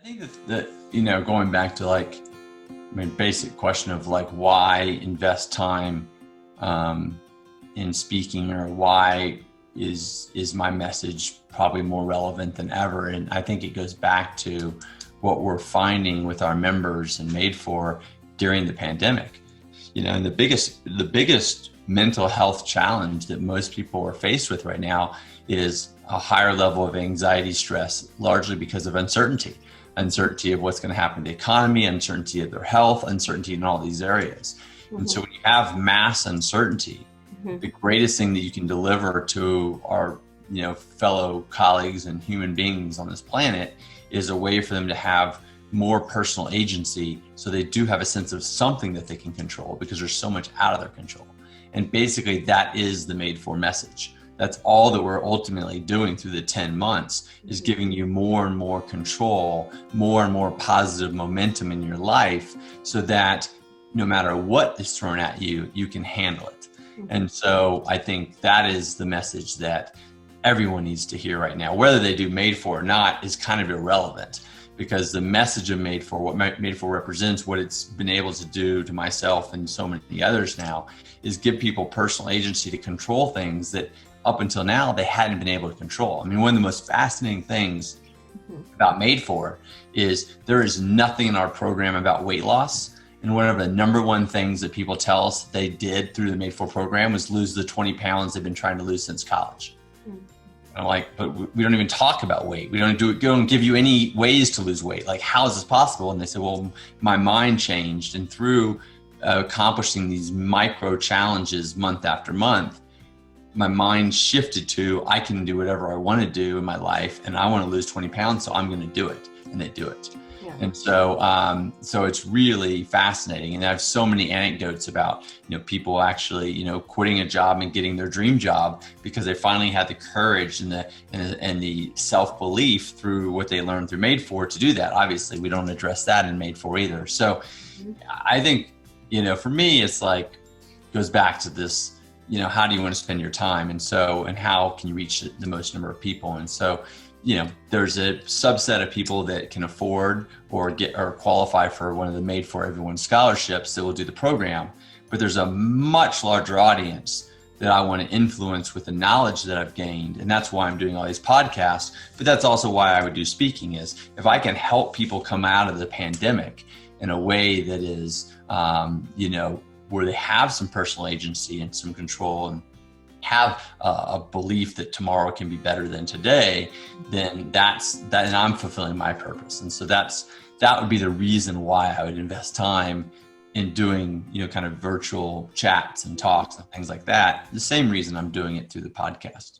think that going back to basic question of why invest time in speaking, or why is my message probably more relevant than ever. And I think it goes back to what we're finding with our members and Made For during the pandemic. And the biggest mental health challenge that most people are faced with right now is a higher level of anxiety, stress, largely because of uncertainty of what's going to happen to the economy, uncertainty of their health, uncertainty in all these areas. Mm-hmm. And so when you have mass uncertainty, mm-hmm. the greatest thing that you can deliver to our fellow colleagues and human beings on this planet is a way for them to have more personal agency, so they do have a sense of something that they can control, because there's so much out of their control. And basically that is the Made For message. That's all that we're ultimately doing through the 10 months is giving you more and more control, more and more positive momentum in your life, so that no matter what is thrown at you, you can handle it. And so I think that is the message that everyone needs to hear right now. Whether they do Made For or not is kind of irrelevant, because the message of Made For, what Made For represents, what it's been able to do to myself and so many others now, is give people personal agency to control things that up until now they hadn't been able to control. I mean, one of the most fascinating things about Made For is there is nothing in our program about weight loss. And one of the number one things that people tell us they did through the Made For program was lose the 20 pounds they've been trying to lose since college. I'm like, but we don't even talk about weight. We don't give you any ways to lose weight. Like, how is this possible? And they said, well, my mind changed. And through accomplishing these micro challenges month after month, my mind shifted to, I can do whatever I want to do in my life, and I want to lose 20 pounds, so I'm going to do it. And they do it. Yeah. And so it's really fascinating. And I have so many anecdotes about, people actually, quitting a job and getting their dream job because they finally had the courage and the self-belief through what they learned through Made For to do that. Obviously, we don't address that in Made For either. So I think, for me, it's goes back to this, how do you want to spend your time? And how can you reach the most number of people? And so, there's a subset of people that can afford or qualify for one of the Made For Everyone scholarships that will do the program. But there's a much larger audience that I want to influence with the knowledge that I've gained. And that's why I'm doing all these podcasts. But that's also why I would do speaking, is if I can help people come out of the pandemic in a way that is, where they have some personal agency and some control, and have a belief that tomorrow can be better than today, then and I'm fulfilling my purpose. And so that would be the reason why I would invest time in doing, kind of virtual chats and talks and things like that. The same reason I'm doing it through the podcast.